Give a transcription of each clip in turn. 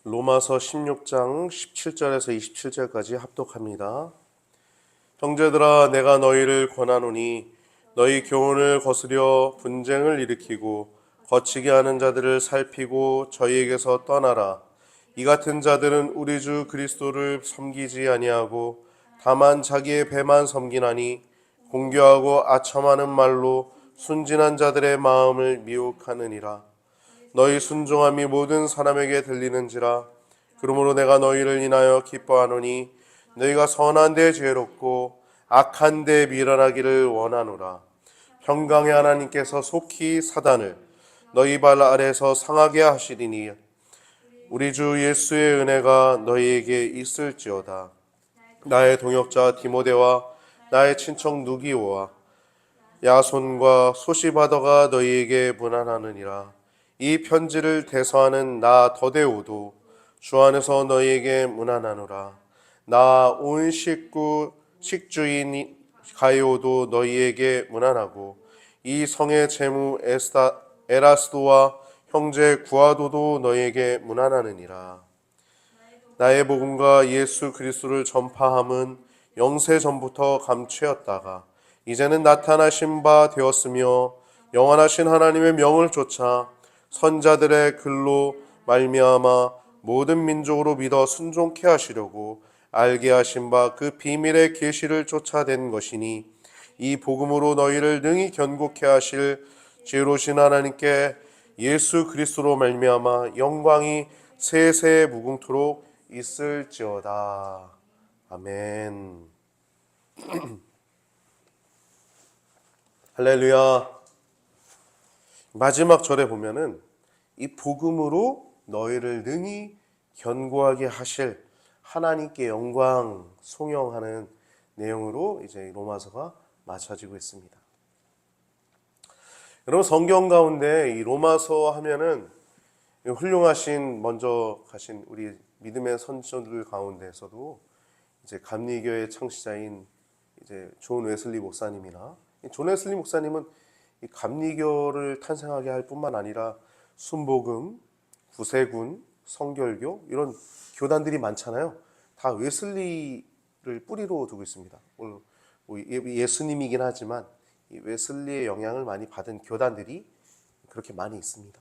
로마서 16장 17절에서 27절까지 합독합니다. 형제들아, 내가 너희를 권하노니 너희 교훈을 거스려 분쟁을 일으키고 거치게 하는 자들을 살피고 저희에게서 떠나라. 이 같은 자들은 우리 주 그리스도를 섬기지 아니하고 다만 자기의 배만 섬기나니 공교하고 아첨하는 말로 순진한 자들의 마음을 미혹하느니라. 너희 순종함이 모든 사람에게 들리는지라. 그러므로 내가 너희를 인하여 기뻐하노니 너희가 선한 데 지혜롭고 악한 데 미련하기를 원하노라. 평강의 하나님께서 속히 사단을 너희 발 아래서 상하게 하시리니 우리 주 예수의 은혜가 너희에게 있을지어다. 나의 동역자 디모데와 나의 친척 누기오와 야손과 소시바더가 너희에게 문안하느니라. 이 편지를 대서하는 나 더데오도 주 안에서 너희에게 문안하노라. 나 온 식구 식주인 가이오도 너희에게 문안하고 이 성의 제무 에라스도와 형제 구아도도 너희에게 문안하느니라. 나의 복음과 예수 그리스도를 전파함은 영세 전부터 감추었다가 이제는 나타나신 바 되었으며 영원하신 하나님의 명을 쫓아 선자들의 글로 말미암아 모든 민족으로 믿어 순종케 하시려고 알게 하신 바 그 비밀의 계시를 쫓아낸 것이니 이 복음으로 너희를 능히 견고케 하실 지혜로우신 하나님께 예수 그리스도로 말미암아 영광이 세세 무궁토록 있을지어다. 아멘. 할렐루야. 마지막 절에 보면은 이 복음으로 너희를 능히 견고하게 하실 하나님께 영광 송영하는 내용으로 이제 로마서가 맞춰지고 있습니다. 여러분, 성경 가운데 이 로마서 하면은 훌륭하신 먼저 가신 우리 믿음의 선조들 가운데서도 이제 감리교의 창시자인 이제 존 웨슬리 목사님이나 존 웨슬리 목사님은 이 감리교를 탄생하게 할 뿐만 아니라 순복음, 구세군, 성결교 이런 교단들이 많잖아요. 다 웨슬리를 뿌리로 두고 있습니다. 예수님이긴 하지만 이 웨슬리의 영향을 많이 받은 교단들이 그렇게 많이 있습니다.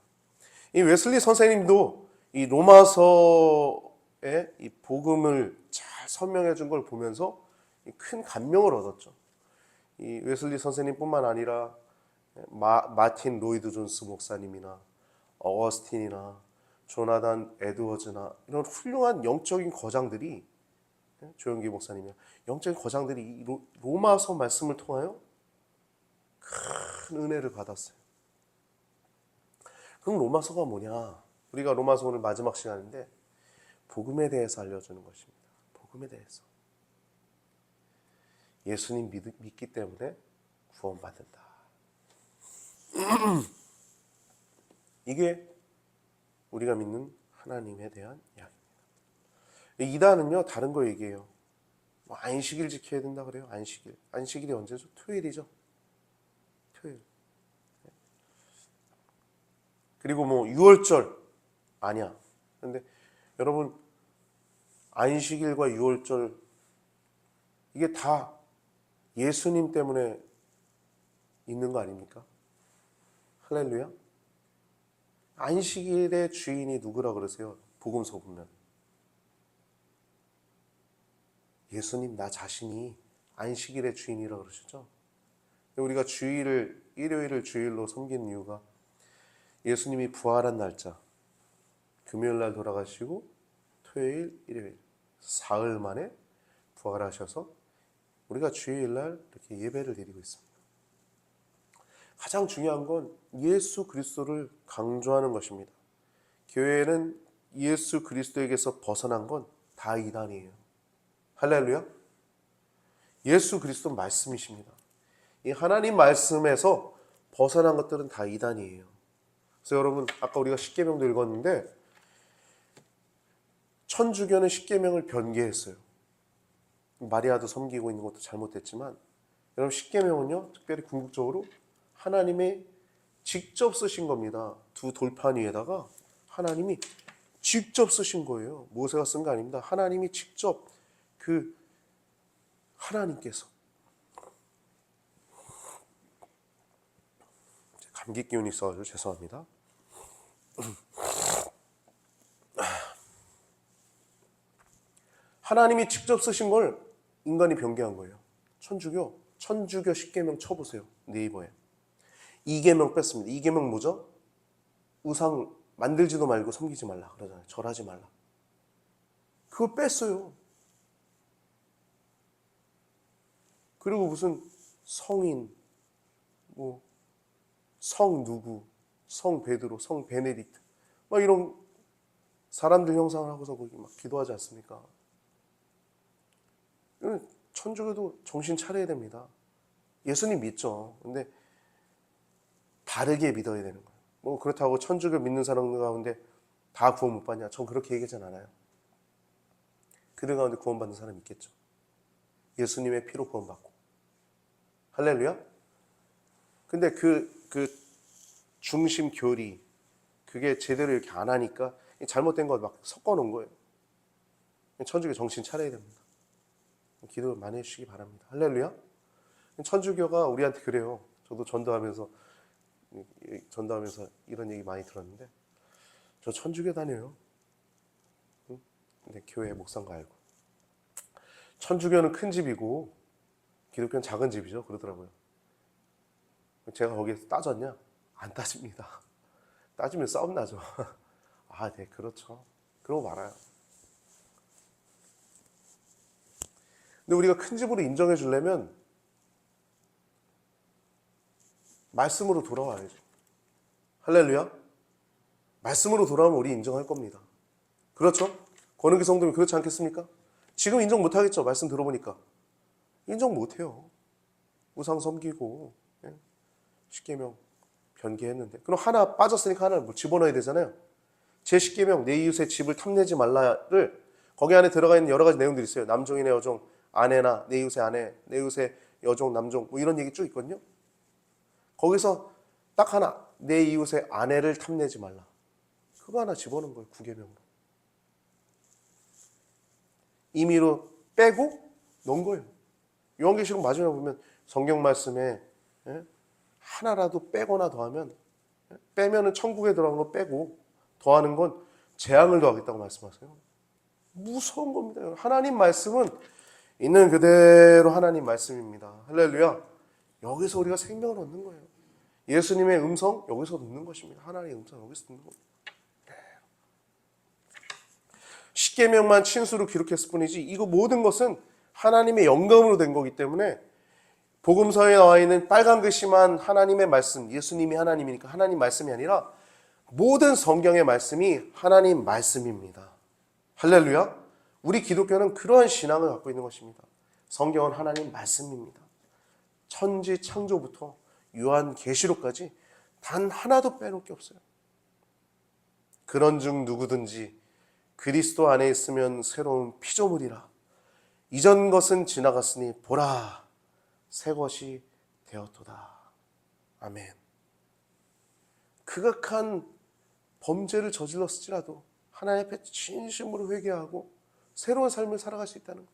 이 웨슬리 선생님도 이 로마서의 이 복음을 잘 설명해 준 걸 보면서 큰 감명을 얻었죠. 이 웨슬리 선생님뿐만 아니라 마틴 로이드 존스 목사님이나 어거스틴이나 조나단 에드워즈나 이런 훌륭한 영적인 거장들이, 조영기 목사님이나 영적인 거장들이 이 로마서 말씀을 통하여 큰 은혜를 받았어요. 그럼 로마서가 뭐냐? 우리가 로마서 오늘 마지막 시간인데 복음에 대해서 알려주는 것입니다. 복음에 대해서. 예수님 믿기 때문에 구원받는다. 이게 우리가 믿는 하나님에 대한 이야기입니다. 이단은요, 다른 거 얘기해요. 안식일 지켜야 된다 그래요. 안식일이 언제죠? 토요일이죠. 토요일. 그리고 유월절 아니야. 근데 여러분, 안식일과 유월절 이게 다 예수님 때문에 있는 거 아닙니까? 할렐루야. 안식일의 주인이 누구라 그러세요? 복음서 보면 예수님 나 자신이 안식일의 주인이라 그러시죠. 우리가 일요일을 주일로 섬기는 이유가 예수님이 부활한 날짜, 금요일 날 돌아가시고 토요일, 일요일, 사흘 만에 부활하셔서 우리가 주일 날 이렇게 예배를 드리고 있습니다. 가장 중요한 건 예수 그리스도를 강조하는 것입니다. 교회는 예수 그리스도에게서 벗어난 건 다 이단이에요. 할렐루야. 예수 그리스도 말씀이십니다. 이 하나님 말씀에서 벗어난 것들은 다 이단이에요. 그래서 여러분, 아까 우리가 십계명도 읽었는데 천주교는 십계명을 변개했어요. 마리아도 섬기고 있는 것도 잘못됐지만, 여러분, 십계명은요, 특별히 궁극적으로 하나님이 직접 쓰신 겁니다. 두 돌판 위에다가 하나님이 직접 쓰신 거예요. 모세가 쓴 거 아닙니다. 하나님이 직접 하나님께서. 감기 기운이 있어가지고 죄송합니다. 하나님이 직접 쓰신 걸 인간이 변개한 거예요. 천주교 10계명 쳐보세요. 네이버에. 2계명 뺐습니다. 2계명 뭐죠? 우상 만들지도 말고 섬기지 말라 그러잖아요. 절하지 말라. 그걸 뺐어요. 그리고 무슨 성인, 성 누구, 성 베드로, 성 베네딕트 막 이런 사람들 형상을 하고서 거기 막 기도하지 않습니까? 천주교도 정신 차려야 됩니다. 예수님 믿죠. 근데 바르게 믿어야 되는 거예요. 그렇다고 천주교 믿는 사람들 가운데 다 구원 못 받냐? 전 그렇게 얘기하진 않아요. 그들 가운데 구원받는 사람이 있겠죠. 예수님의 피로 구원받고. 할렐루야? 근데 그 중심 교리, 그게 제대로 이렇게 안 하니까 잘못된 거 막 섞어 놓은 거예요. 천주교 정신 차려야 됩니다. 기도 많이 해주시기 바랍니다. 할렐루야? 천주교가 우리한테 그래요. 저도 전도하면서 이런 얘기 많이 들었는데, 저 천주교 다녀요. 근데 교회 목사인 거 알고. 천주교는 큰 집이고 기독교는 작은 집이죠. 그러더라고요. 제가 거기에서 따졌냐? 안 따집니다. 따지면 싸움 나죠. 아, 네, 그렇죠. 그러고 말아요. 근데 우리가 큰 집으로 인정해 주려면 말씀으로 돌아와야죠. 할렐루야? 말씀으로 돌아오면 우리 인정할 겁니다. 그렇죠? 권은기 성도님 그렇지 않겠습니까? 지금 인정 못하겠죠? 말씀 들어보니까. 인정 못해요. 우상 섬기고 10계명 변개했는데, 그럼 하나 빠졌으니까 하나를 집어넣어야 되잖아요. 제 10계명 내 이웃의 집을 탐내지 말라를 거기 안에 들어가 있는 여러 가지 내용들이 있어요. 남종이나 여종, 아내나 내 이웃의 아내, 내 이웃의 여종, 남종 이런 얘기 쭉 있거든요. 거기서 딱 하나, 내 이웃의 아내를 탐내지 말라. 그거 하나 집어넣은 거예요. 9계명으로. 임의로 빼고 넣은 거예요. 요한계시록 마지막에 보면 성경 말씀에 하나라도 빼거나 더하면, 빼면은 천국에 들어간 거 빼고 더하는 건 재앙을 더하겠다고 말씀하세요. 무서운 겁니다. 하나님 말씀은 있는 그대로 하나님 말씀입니다. 할렐루야. 여기서 우리가 생명을 얻는 거예요. 예수님의 음성 여기서 듣는 것입니다. 하나님의 음성 여기서 듣는 겁니다. 10계명만 친수로 기록했을 뿐이지 이거 모든 것은 하나님의 영감으로 된 거기 때문에 복음서에 나와 있는 빨간 글씨만 하나님의 말씀, 예수님이 하나님이니까 하나님 말씀이 아니라 모든 성경의 말씀이 하나님 말씀입니다. 할렐루야. 우리 기독교는 그러한 신앙을 갖고 있는 것입니다. 성경은 하나님 말씀입니다. 천지 창조부터 요한계시록까지 단 하나도 빼놓을 게 없어요. 그런즉 누구든지 그리스도 안에 있으면 새로운 피조물이라. 이전 것은 지나갔으니 보라 새 것이 되었도다. 아멘. 극악한 범죄를 저질렀을지라도 하나님 앞에 진심으로 회개하고 새로운 삶을 살아갈 수 있다는 것.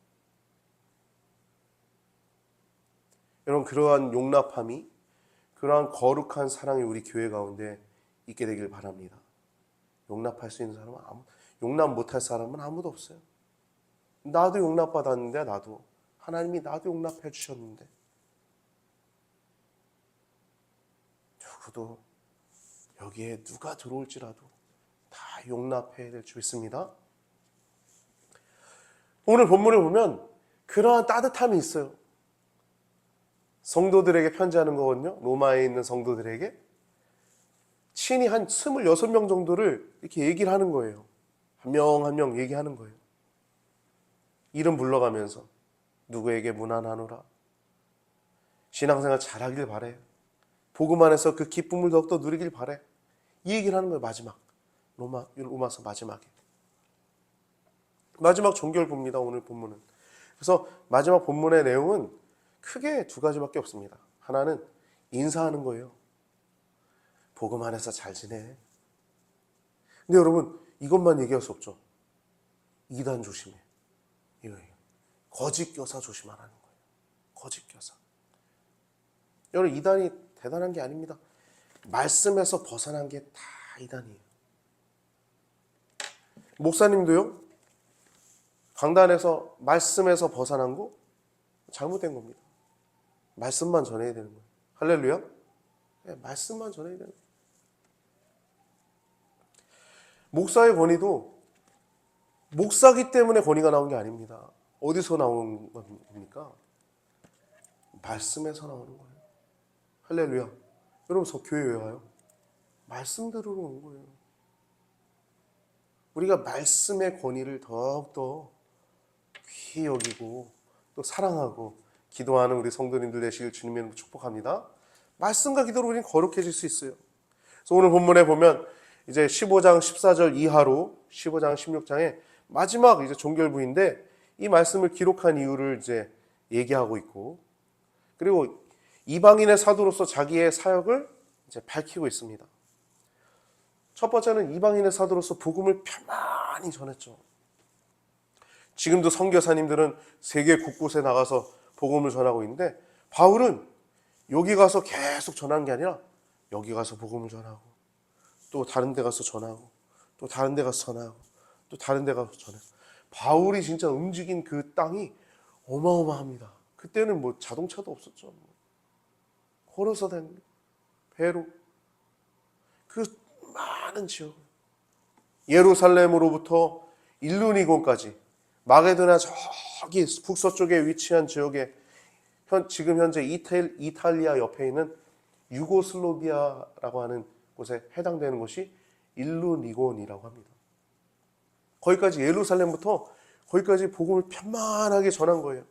여러분, 그러한 용납함이, 그러한 거룩한 사랑이 우리 교회 가운데 있게 되길 바랍니다. 용납할 수 있는 사람은 용납 못할 사람은 아무도 없어요. 나도 용납받았는데, 하나님이 나도 용납해 주셨는데, 누구도 여기에 누가 들어올지라도 다 용납해야 될 줄 믿습니다. 오늘 본문을 보면 그러한 따뜻함이 있어요. 성도들에게 편지하는 거거든요. 로마에 있는 성도들에게 친히 한 26명 정도를 이렇게 얘기를 하는 거예요. 한 명 한 명 얘기하는 거예요. 이름 불러가면서 누구에게 무난하노라. 신앙생활 잘하길 바래. 복음 안에서 그 기쁨을 더욱더 누리길 바래. 이 얘기를 하는 거예요. 마지막 로마서 마지막 종결부입니다. 오늘 본문은. 그래서 마지막 본문의 내용은 크게 두 가지밖에 없습니다. 하나는 인사하는 거예요. 복음 안에서 잘 지내. 근데 여러분, 이것만 얘기할 수 없죠. 이단 조심해. 이거예요. 거짓 교사 조심하라는 거예요. 거짓 교사. 여러분, 이단이 대단한 게 아닙니다. 말씀에서 벗어난 게 다 이단이에요. 목사님도요, 강단에서 말씀에서 벗어난 거 잘못된 겁니다. 말씀만 전해야 되는 거예요. 할렐루야. 네, 말씀만 전해야 되는 거예요. 목사의 권위도 목사기 때문에 권위가 나온 게 아닙니다. 어디서 나온 겁니까? 말씀에서 나오는 거예요. 할렐루야. 여러분, 저 교회 왜 와요? 말씀대로 오는 거예요. 우리가 말씀의 권위를 더욱더 귀히 여기고 또 사랑하고 기도하는 우리 성도님들 되시길 주님의 이름으로 축복합니다. 말씀과 기도로 우리는 거룩해질 수 있어요. 그래서 오늘 본문에 보면 이제 15장 14절 이하로 15장 16장에 마지막 이제 종결부인데 이 말씀을 기록한 이유를 이제 얘기하고 있고, 그리고 이방인의 사도로서 자기의 사역을 이제 밝히고 있습니다. 첫 번째는 이방인의 사도로서 복음을 편안히 전했죠. 지금도 선교사님들은 세계 곳곳에 나가서 복음을 전하고 있는데, 바울은 여기 가서 계속 전하는 게 아니라 여기 가서 복음을 전하고 또 다른 데 가서 전하고 또 다른 데 가서 전하고 또 다른 데 가서 전하고. 바울이 진짜 움직인 그 땅이 어마어마합니다. 그때는 뭐 자동차도 없었죠. 걸어서 다니는 배로 그 많은 지역, 예루살렘으로부터 일루니곤까지 마게도나 저기 북서쪽에 위치한 지역에 지금 현재 이탈리아 옆에 있는 유고슬로비아라고 하는 곳에 해당되는 곳이 일루니곤이라고 합니다. 거기까지, 예루살렘부터 거기까지 복음을 편만하게 전한 거예요.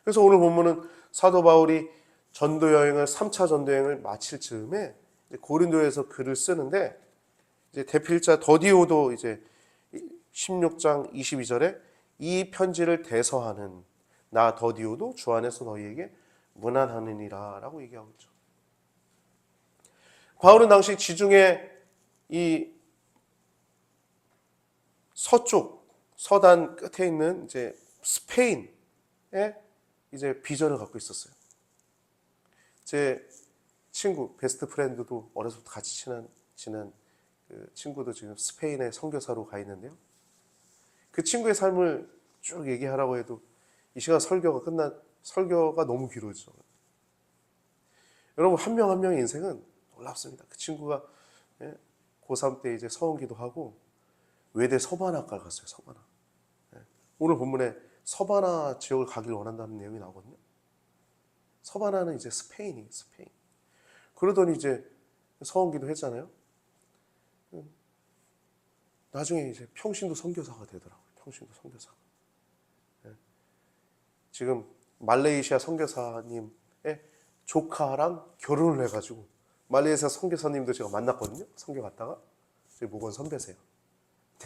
그래서 오늘 본문은 사도 바울이 전도 여행을 3차 전도 여행을 마칠 즈음에 고린도에서 글을 쓰는데, 이제 대필자 더디오도 이제 16장 22절에 이 편지를 대서하는 나 더디오도 주 안에서 너희에게 문안하느니라 라고 얘기하고 있죠. 바울은 당시 지중해 이 서쪽 서단 끝에 있는 이제 스페인에 이제 비전을 갖고 있었어요. 제 친구 베스트 프렌드도 어려서부터 같이 지난 그 친구도 지금 스페인에 선교사로 가 있는데요. 그 친구의 삶을 쭉 얘기하라고 해도 이 시간 설교가 너무 길어져. 여러분, 한 명 한 명의 인생은 놀랍습니다. 그 친구가 고3 때 이제 서원기도 하고 외대 서반학과를 갔어요. 서반학. 오늘 본문에 서바나 지역을 가길 원한다는 내용이 나오거든요. 서바나는 이제 스페인이에요. 스페인. 그러더니 이제 서원기도 했잖아요. 나중에 이제 평신도 선교사가 되더라고요. 평신도 선교사가. 지금 말레이시아 선교사님의 조카랑 결혼을 해가지고, 말레이시아 선교사님도 제가 만났거든요. 선교 갔다가. 저희 목원 선배세요.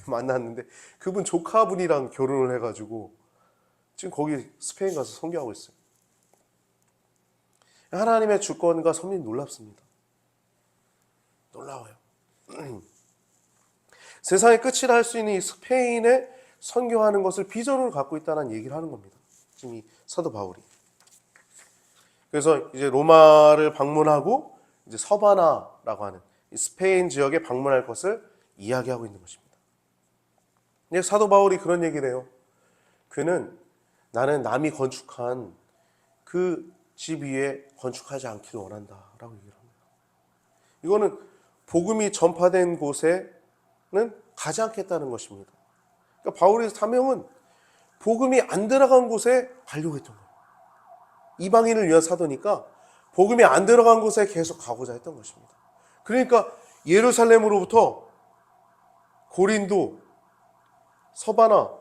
만났는데 그분 조카분이랑 결혼을 해가지고 지금 거기 스페인 가서 선교하고 있어요. 하나님의 주권과 섭리는 놀랍습니다. 놀라워요. 세상의 끝이라 할 수 있는 이 스페인에 선교하는 것을 비전으로 갖고 있다는 얘기를 하는 겁니다. 지금 이 사도 바울이. 그래서 이제 로마를 방문하고 이제 서바나라고 하는 이 스페인 지역에 방문할 것을 이야기하고 있는 것입니다. 근데 사도 바울이 그런 얘기를 해요. 그는 나는 남이 건축한 그 집 위에 건축하지 않기를 원한다라고 얘기를 합니다. 이거는 복음이 전파된 곳에는 가지 않겠다는 것입니다. 그러니까 바울의 사명은 복음이 안 들어간 곳에 가려고 했던 거예요. 이방인을 위한 사도니까 복음이 안 들어간 곳에 계속 가고자 했던 것입니다. 그러니까 예루살렘으로부터 고린도, 서바나,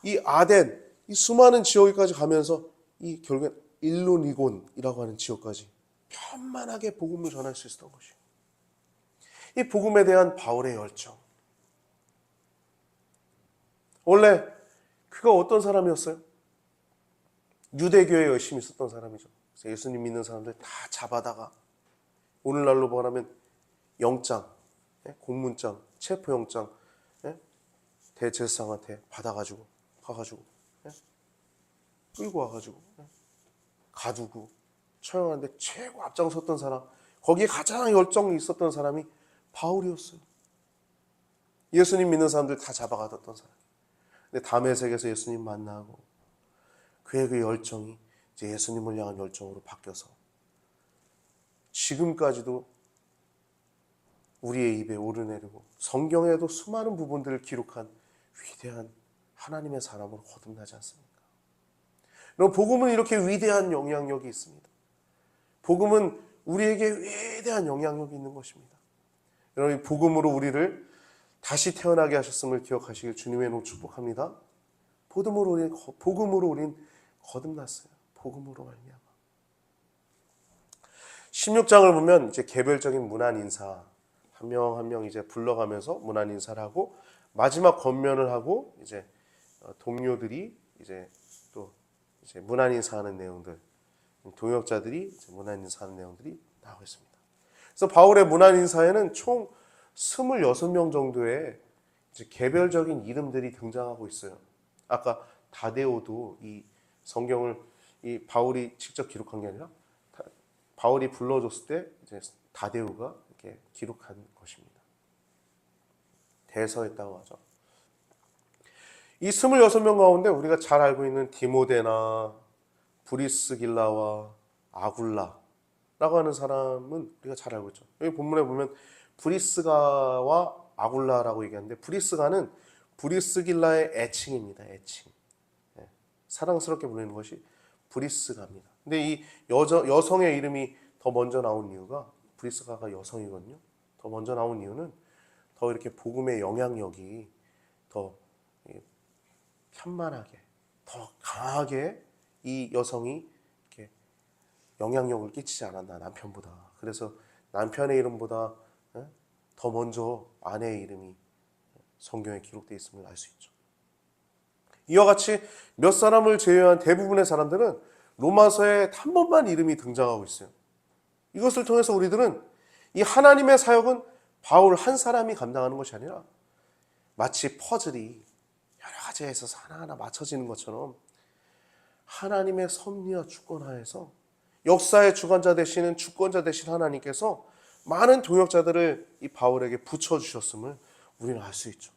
이 아덴, 이 수많은 지역까지 가면서 이 결국엔 일루니곤이라고 하는 지역까지 편만하게 복음을 전할 수 있었던 것이에요. 이 복음에 대한 바울의 열정. 원래 그가 어떤 사람이었어요? 유대교에 열심히 있었던 사람이죠. 그래서 예수님 믿는 사람들 다 잡아다가 오늘날로 말하면 영장, 공문장, 체포영장 대제사장한테 받아가지고 가가지고 끌고 와가지고 가두고 처형하는데 최고 앞장섰던 사람, 거기에 가장 열정이 있었던 사람이 바울이었어요. 예수님 믿는 사람들 다 잡아가뒀던 사람. 근데 다메섹에서 예수님 만나고 그의 그 열정이 이제 예수님을 향한 열정으로 바뀌어서 지금까지도 우리의 입에 오르내리고 성경에도 수많은 부분들을 기록한 위대한 하나님의 사람으로 거듭나지 않습니까? 여러분, 복음은 이렇게 위대한 영향력이 있습니다. 복음은 우리에게 위대한 영향력이 있는 것입니다. 여러분, 복음으로 우리를 다시 태어나게 하셨음을 기억하시길 주님의 이름으로 축복합니다. 복음으로 우린 거듭났어요. 복음으로 말미암아. 16장을 보면 이제 개별적인 문안 인사 한 명 한 명 이제 불러가면서 문안 인사를 하고 마지막 권면을 하고 이제 동료들이 이제 또 이제 문안 인사하는 내용들, 동역자들이 이제 문안 인사하는 내용들이 나오고 있습니다. 그래서 바울의 문안 인사에는 총 26명 정도의 이제 개별적인 이름들이 등장하고 있어요. 아까 다데오도 이 성경을 이 바울이 직접 기록한 게 아니라 바울이 불러줬을 때 이제 다데오가 이렇게 기록한 것입니다. 대서했다고 하죠. 이 26명 가운데 우리가 잘 알고 있는 디모데나 브리스길라와 아굴라라고 하는 사람은 우리가 잘 알고 있죠. 여기 본문에 보면 브리스가와 아굴라라고 얘기하는데 브리스가는 브리스길라의 애칭입니다. 애칭. 사랑스럽게 부르는 것이 브리스가입니다. 근데 이 여성의 이름이 더 먼저 나온 이유가 브리스가가 여성이거든요. 더 먼저 나온 이유는 더 이렇게 복음의 영향력이 더 편만하게, 더 강하게 이 여성이 이렇게 영향력을 끼치지 않았나, 남편보다. 그래서 남편의 이름보다 더 먼저 아내의 이름이 성경에 기록되어 있음을 알 수 있죠. 이와 같이 몇 사람을 제외한 대부분의 사람들은 로마서에 한 번만 이름이 등장하고 있어요. 이것을 통해서 우리들은 이 하나님의 사역은 바울 한 사람이 감당하는 것이 아니라 마치 퍼즐이 여러 가지에 있어서 하나하나 맞춰지는 것처럼 하나님의 섭리와 주권 하에서 역사의 주관자 되시는 주권자 되신 하나님께서 많은 동역자들을 이 바울에게 붙여주셨음을 우리는 알 수 있죠.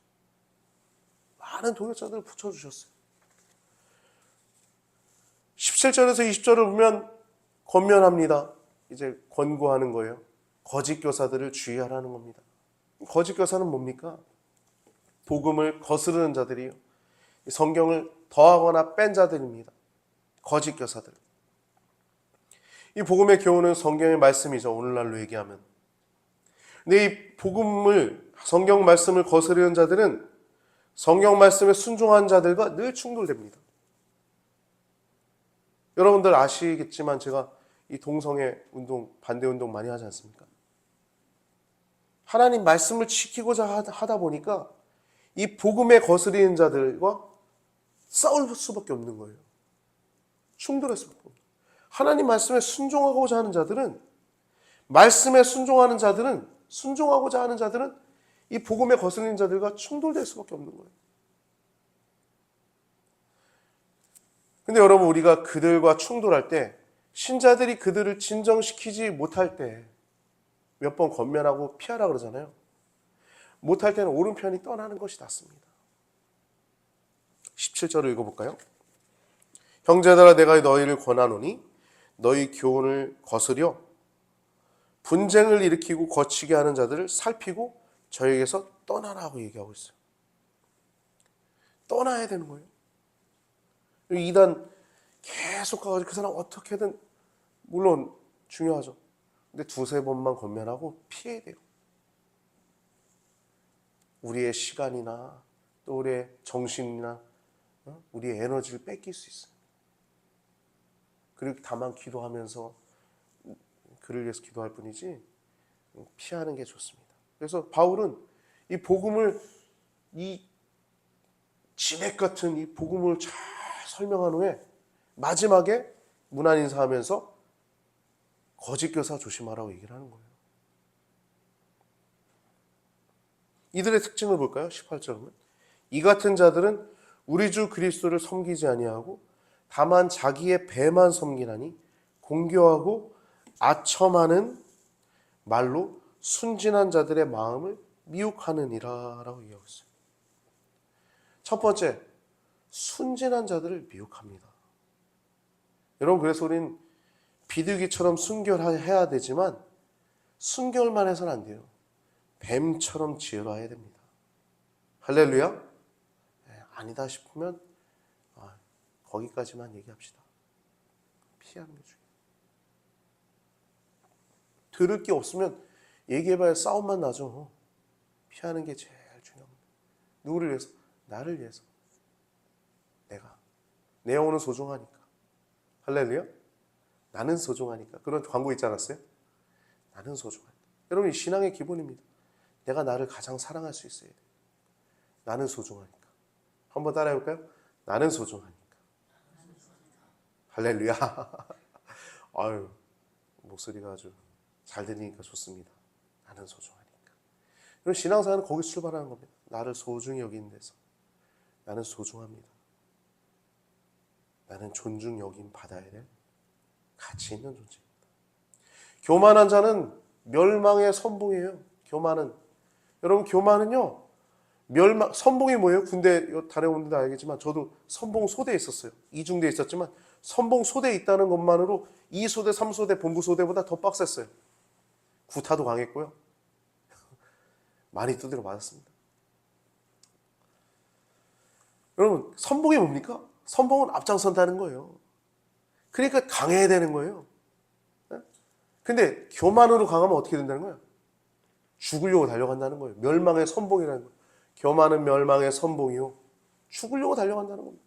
많은 동역자들을 붙여주셨어요. 17절에서 20절을 보면 권면합니다. 이제 권고하는 거예요. 거짓 교사들을 주의하라는 겁니다. 거짓 교사는 뭡니까? 복음을 거스르는 자들이요. 성경을 더하거나 뺀 자들입니다. 거짓 교사들. 이 복음의 교훈은 성경의 말씀이죠. 오늘날로 얘기하면. 근데 이 복음을, 성경 말씀을 거스르는 자들은 성경 말씀에 순종한 자들과 늘 충돌됩니다. 여러분들 아시겠지만 제가 이 동성애 운동, 반대 운동 많이 하지 않습니까? 하나님 말씀을 지키고자 하다 보니까 이 복음에 거스르는 자들과 싸울 수밖에 없는 거예요. 충돌할 수밖에 없는 거예요. 하나님 말씀에 순종하고자 하는 자들은, 말씀에 순종하고자 하는 자들은 이 복음에 거스르는 자들과 충돌될 수밖에 없는 거예요. 근데 여러분, 우리가 그들과 충돌할 때, 신자들이 그들을 진정시키지 못할 때 몇 번 권면하고 피하라 그러잖아요. 못할 때는 오른편이 떠나는 것이 낫습니다. 17절을 읽어볼까요? 형제들아, 내가 너희를 권하노니 너희 교훈을 거스려 분쟁을 일으키고 거치게 하는 자들을 살피고 저에게서 떠나라고 얘기하고 있어요. 떠나야 되는 거예요. 이단 계속 가가지고 그 사람 어떻게든, 물론 중요하죠. 근데 두세 번만 권면하고 피해야 돼요. 우리의 시간이나 또 우리의 정신이나 우리의 에너지를 뺏길 수 있어요. 그리고 다만 기도하면서 그를 위해서 기도할 뿐이지 피하는 게 좋습니다. 그래서 바울은 이 복음을, 이 진액 같은 이 복음을 잘 설명한 후에 마지막에 문안 인사하면서 거짓 교사 조심하라고 얘기를 하는 거예요. 이들의 특징을 볼까요? 18절은 이 같은 자들은 우리 주 그리스도를 섬기지 아니하고 다만 자기의 배만 섬기나니 공교하고 아첨하는 말로 순진한 자들의 마음을 미혹하느니라 라고 얘기하고 있어요. 첫 번째, 순진한 자들을 미혹합니다. 여러분, 그래서 우린 비둘기처럼 순결해야 되지만 순결만 해서는 안 돼요. 뱀처럼 지혜로워야 됩니다. 할렐루야? 아니다 싶으면 거기까지만 얘기합시다. 피하는 게 중요해요. 들을 게 없으면 얘기해봐야 싸움만 나죠. 피하는 게 제일 중요합니다. 누구를 위해서? 나를 위해서. 내 영혼은 소중하니까. 할렐루야? 나는 소중하니까. 그런 광고 있지 않았어요? 나는 소중하니까. 여러분, 이 신앙의 기본입니다. 내가 나를 가장 사랑할 수 있어야 돼요. 나는 소중하니까. 한번 따라해볼까요? 나는 소중하니까. 할렐루야. 아유, 목소리가 아주 잘 들리니까 좋습니다. 나는 소중하니까. 여러분, 신앙생활은 거기서 출발하는 겁니다. 나를 소중히 여기는 데서. 나는 소중합니다. 나는 존중 여김 받아야 될 가치 있는 존재입니다. 교만한 자는 멸망의 선봉이에요. 교만은. 여러분, 교만은요, 선봉이 뭐예요? 군대 다녀온 분들 알겠지만 저도 선봉 소대에 있었어요. 이중대에 있었지만 선봉 소대에 있다는 것만으로 2소대, 3소대, 본부 소대보다 더 빡셌어요. 구타도 강했고요. 많이 두드려 맞았습니다. 여러분, 선봉이 뭡니까? 선봉은 앞장선다는 거예요. 그러니까 강해야 되는 거예요. 근데 교만으로 강하면 어떻게 된다는 거예요? 죽으려고 달려간다는 거예요. 멸망의 선봉이라는 거예요. 교만은 멸망의 선봉이요. 죽으려고 달려간다는 겁니다.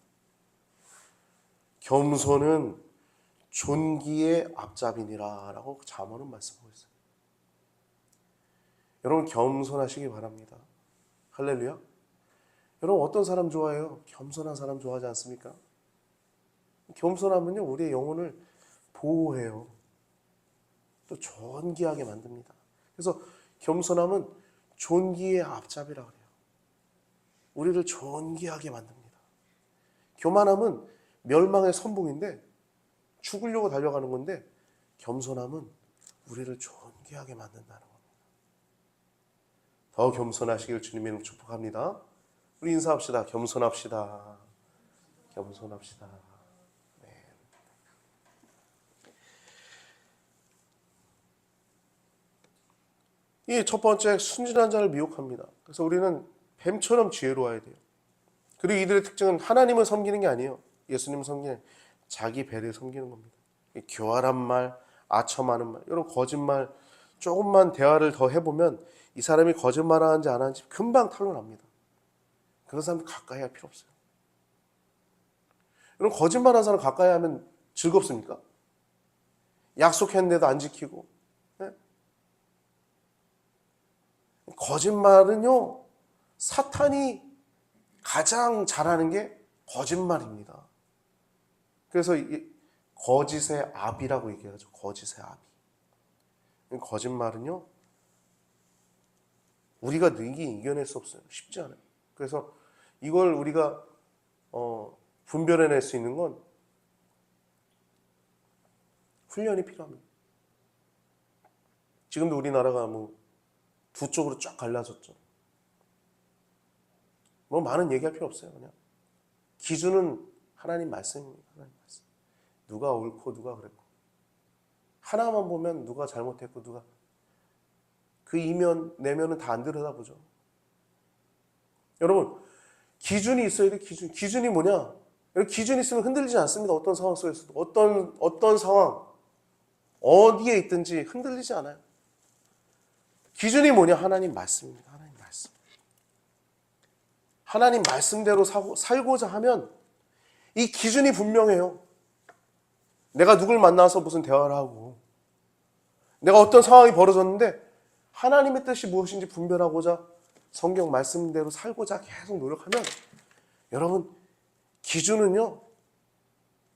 겸손은 존귀의 앞잡이니라 라고 잠언은 말씀하고 있어요. 여러분, 겸손하시기 바랍니다. 할렐루야. 여러분, 어떤 사람 좋아해요? 겸손한 사람 좋아하지 않습니까? 겸손하면요, 우리의 영혼을 보호해요. 또 존귀하게 만듭니다. 그래서 겸손함은 존귀의 앞잡이라고 그래요. 우리를 존귀하게 만듭니다. 교만함은 멸망의 선봉인데 죽으려고 달려가는 건데 겸손함은 우리를 존귀하게 만든다는 겁니다. 더 겸손하시길 주님의 이름으로 축복합니다. 우리 인사합시다. 겸손합시다. 겸손합시다. 이 첫 번째, 순진한 자를 미혹합니다. 그래서 우리는 뱀처럼 지혜로워야 돼요. 그리고 이들의 특징은 하나님을 섬기는 게 아니에요. 예수님을 섬기는, 자기 배를 섬기는 겁니다. 교활한 말, 아첨하는 말, 이런 거짓말, 조금만 대화를 더 해보면 이 사람이 거짓말하는지 안 하는지 금방 탄로납니다. 그런 사람 가까이 할 필요 없어요. 여러분, 거짓말하는 사람 가까이 하면 즐겁습니까? 약속했는데도 안 지키고. 네? 거짓말은요, 사탄이 가장 잘하는 게 거짓말입니다. 그래서 거짓의 압이라고 얘기하죠. 거짓의 압이. 거짓말은요, 우리가 능히 이겨낼 수 없어요. 쉽지 않아요. 그래서 이걸 우리가 분별해낼 수 있는 건 훈련이 필요합니다. 지금도 우리나라가 두 쪽으로 쫙 갈라졌죠. 많은 얘기할 필요 없어요. 그냥 기준은 하나님 말씀입니다. 하나님 말씀. 누가 옳고 누가 그랬고, 하나만 보면 누가 잘못했고 누가, 그 이면 내면은 다 안 들여다보죠. 여러분, 기준이 있어야 돼. 기준이 뭐냐? 기준이 있으면 흔들리지 않습니다. 어떤 상황 속에서도, 어떤 상황, 어디에 있든지 흔들리지 않아요. 기준이 뭐냐? 하나님 말씀입니다. 하나님 말씀. 하나님 말씀대로 살고자 하면 이 기준이 분명해요. 내가 누굴 만나서 무슨 대화를 하고, 내가 어떤 상황이 벌어졌는데 하나님의 뜻이 무엇인지 분별하고자 성경 말씀대로 살고자 계속 노력하면, 여러분, 기준은요,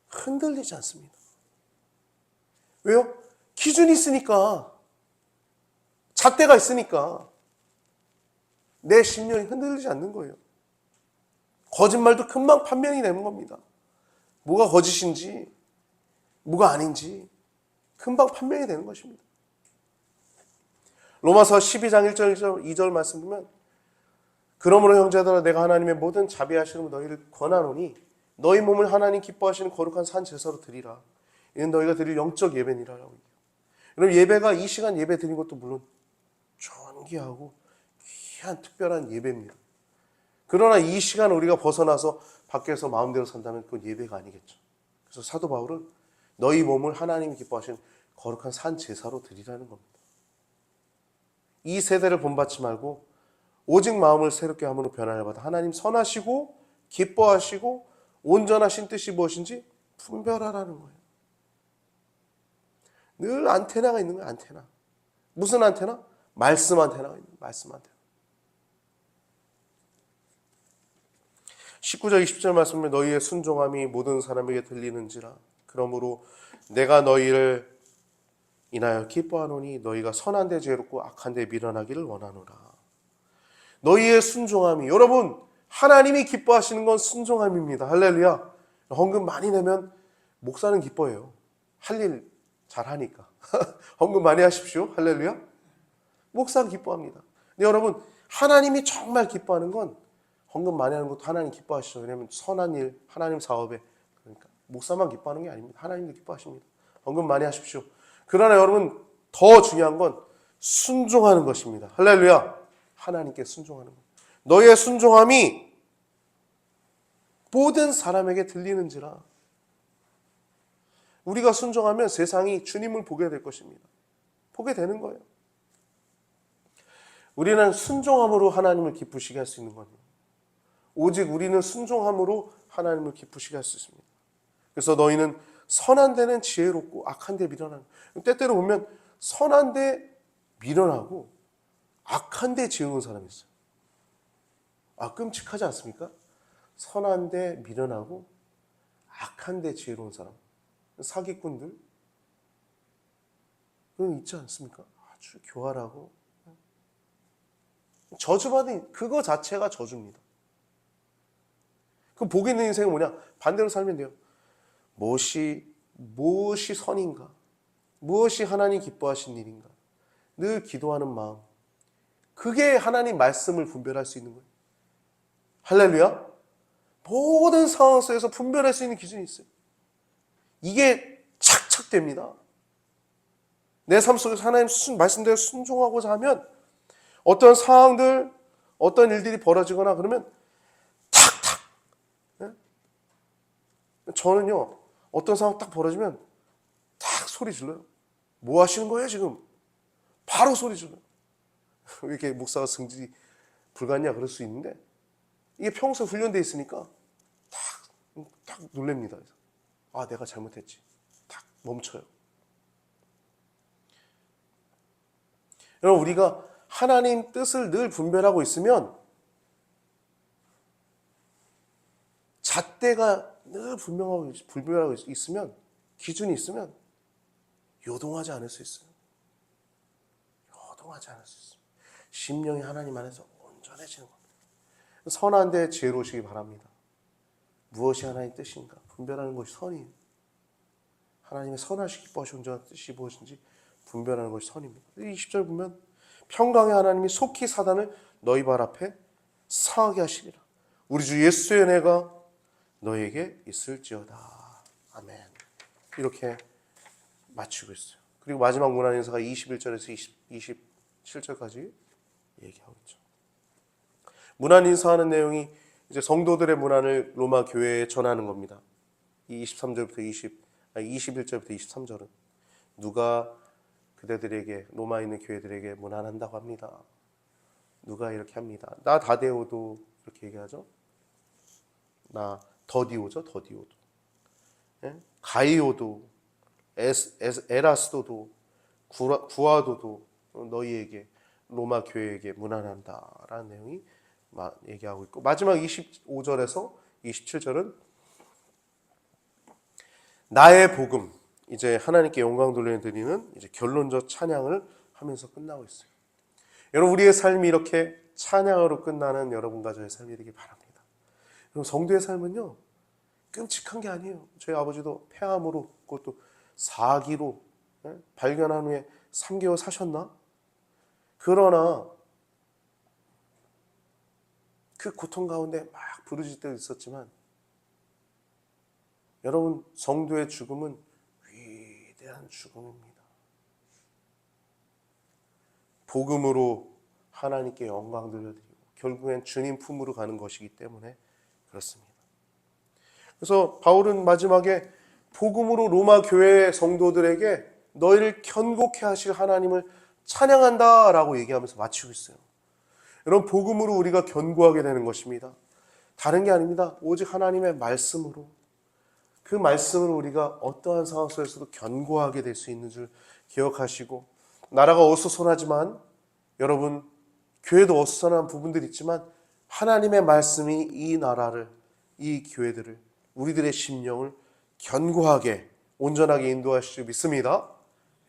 흔들리지 않습니다. 왜요? 기준이 있으니까, 잣대가 있으니까 내 심령이 흔들리지 않는 거예요. 거짓말도 금방 판명이 되는 겁니다. 뭐가 거짓인지 뭐가 아닌지 금방 판명이 되는 것입니다. 로마서 12장 1절 2절 말씀 보면 그러므로 형제들아 내가 하나님의 모든 자비하시는 너희를 권하노니 너희 몸을 하나님 기뻐하시는 거룩한 산 제사로 드리라. 이는 너희가 드릴 영적 예배니라라고 얘기해요. 여러분 예배가 이 시간 예배 드리는 것도 물론 존귀하고 귀한 특별한 예배입니다. 그러나 이 시간 우리가 벗어나서 밖에서 마음대로 산다면 그건 예배가 아니겠죠. 그래서 사도 바울은 너희 몸을 하나님이 기뻐하시는 거룩한 산 제사로 드리라는 겁니다. 이 세대를 본받지 말고 오직 마음을 새롭게 함으로 변화를 받아 하나님 선하시고 기뻐하시고 온전하신 뜻이 무엇인지 분별하라는 거예요. 늘 안테나가 있는 거예요. 안테나. 무슨 안테나? 말씀 안테나가 있는 거예요. 말씀 안테나. 19절 20절 말씀에 너희의 순종함이 모든 사람에게 들리는지라 그러므로 내가 너희를 인하여 기뻐하노니 너희가 선한 데 지혜롭고 악한 데 미련하기를 원하노라. 너희의 순종함이 여러분 하나님이 기뻐하시는 건 순종함입니다. 할렐루야. 헌금 많이 내면 목사는 기뻐해요. 할 일 잘하니까. 헌금 많이 하십시오. 할렐루야. 목사는 기뻐합니다. 근데 여러분 하나님이 정말 기뻐하는 건 헌금 많이 하는 것도 하나님 기뻐하시죠. 왜냐하면 선한 일, 하나님 사업에 그러니까 목사만 기뻐하는 게 아닙니다. 하나님도 기뻐하십니다. 헌금 많이 하십시오. 그러나 여러분 더 중요한 건 순종하는 것입니다. 할렐루야. 하나님께 순종하는 것. 너의 순종함이 모든 사람에게 들리는지라. 우리가 순종하면 세상이 주님을 보게 될 것입니다. 보게 되는 거예요. 우리는 순종함으로 하나님을 기쁘시게 할 수 있는 거예요. 오직 우리는 순종함으로 하나님을 기쁘시게 할 수 있습니다. 그래서 너희는 선한 데는 지혜롭고 악한 데 미련하고 때때로 보면 선한 데 미련하고 악한 데 지혜로운 사람이 있어요. 끔찍하지 않습니까? 선한 데 미련하고 악한 데 지혜로운 사람. 사기꾼들 그런 있지 않습니까? 아주 교활하고 저주받은 그거 자체가 저주입니다. 그 복이 있는 인생은 뭐냐? 반대로 살면 돼요. 무엇이 선인가? 무엇이 하나님 기뻐하신 일인가? 늘 기도하는 마음. 그게 하나님 말씀을 분별할 수 있는 거예요. 할렐루야. 모든 상황 속에서 분별할 수 있는 기준이 있어요. 이게 착착됩니다. 내 삶 속에서 하나님 말씀대로 순종하고자 하면 어떤 상황들, 어떤 일들이 벌어지거나 그러면 탁탁. 저는요, 어떤 상황 딱 벌어지면 탁 소리 질러요. 뭐 하시는 거예요, 지금? 바로 소리 질러요. 왜 이렇게 목사가 성질이 불같냐 그럴 수 있는데 이게 평소에 훈련되어 있으니까 딱 놀랍니다. 내가 잘못했지. 딱 멈춰요. 여러분 우리가 하나님 뜻을 늘 분별하고 있으면 잣대가 늘 분별하고 있으면 기준이 있으면 요동하지 않을 수 있어요. 요동하지 않을 수 있어요. 심령이 하나님 안에서 온전해지는 겁니다. 선한 데 지혜로우시기 바랍니다. 무엇이 하나님의 뜻인가 분별하는 것이 선이에요. 하나님의 선하시기 기뻐하시고 온전한 뜻이 무엇인지 분별하는 것이 선입니다. 20절 보면 평강의 하나님이 속히 사단을 너희 발 앞에 상하게 하시리라. 우리 주 예수의 은혜가 너에게 있을지어다. 아멘. 이렇게 마치고 있어요. 그리고 마지막 문안 인사가 21절에서 27절까지 얘기하고 있죠. 문안 인사하는 내용이 이제 성도들의 문안을 로마 교회에 전하는 겁니다. 이 23절부터 21절부터 23절은 누가 그대들에게 로마에 있는 교회들에게 문안한다고 합니다. 누가 이렇게 합니다. 나 다데오도 이렇게 얘기하죠. 나 더디오죠. 더디오도. 예? 가이오도 에라스도도 구아도도 너희에게 로마 교회에게 문안한다라는 내용이 얘기하고 있고 마지막 25절에서 27절은 나의 복음 이제 하나님께 영광 돌려드리는 이제 결론적 찬양을 하면서 끝나고 있어요. 여러분 우리의 삶이 이렇게 찬양으로 끝나는 여러분과 저의 삶이 되길 바랍니다. 그럼 성도의 삶은요, 끔찍한 게 아니에요. 저희 아버지도 폐암으로, 그것도 4기로 발견한 후에 3개월 사셨나? 그러나 그 고통 가운데 막 부르짖을 때도 있었지만, 여러분, 성도의 죽음은 위대한 죽음입니다. 복음으로 하나님께 영광 돌려드리고 결국엔 주님 품으로 가는 것이기 때문에 그렇습니다. 그래서 바울은 마지막에 복음으로 로마 교회 성도들에게 너희를 견고케 하실 하나님을 찬양한다 라고 얘기하면서 마치고 있어요. 여러분, 복음으로 우리가 견고하게 되는 것입니다. 다른 게 아닙니다. 오직 하나님의 말씀으로, 그 말씀으로 우리가 어떠한 상황 속에서도 견고하게 될 수 있는 줄 기억하시고, 나라가 어수선하지만, 여러분, 교회도 어수선한 부분들이 있지만 하나님의 말씀이 이 나라를, 이 교회들을, 우리들의 심령을 견고하게 온전하게 인도하실 줄 믿습니다.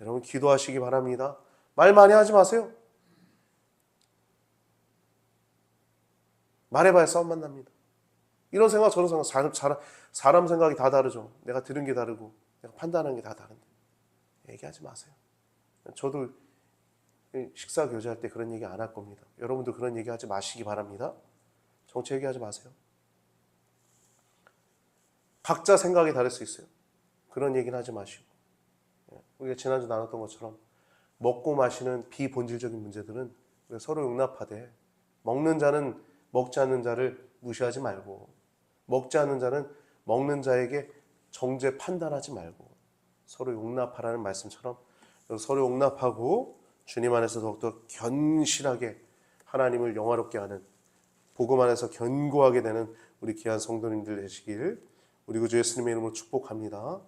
여러분, 기도하시기 바랍니다. 말 많이 하지 마세요. 말해봐야 싸움 만납니다. 이런 생각 저런 생각, 사람 생각이 다 다르죠. 내가 들은 게 다르고 내가 판단한 게 다 다른데 얘기하지 마세요. 저도 식사 교제할 때 그런 얘기 안 할 겁니다. 여러분도 그런 얘기 하지 마시기 바랍니다. 정치 얘기하지 마세요. 각자 생각이 다를 수 있어요. 그런 얘기는 하지 마시고, 우리가 지난주 나눴던 것처럼 먹고 마시는 비본질적인 문제들은 서로 용납하되, 먹는 자는 먹지 않는 자를 무시하지 말고, 먹지 않는 자는 먹는 자에게 정죄 판단하지 말고 서로 용납하라는 말씀처럼 서로 용납하고 주님 안에서 더욱더 견실하게 하나님을 영화롭게 하는, 복음 안에서 견고하게 되는 우리 귀한 성도님들 되시길 우리 구주 예수님의 이름으로 축복합니다.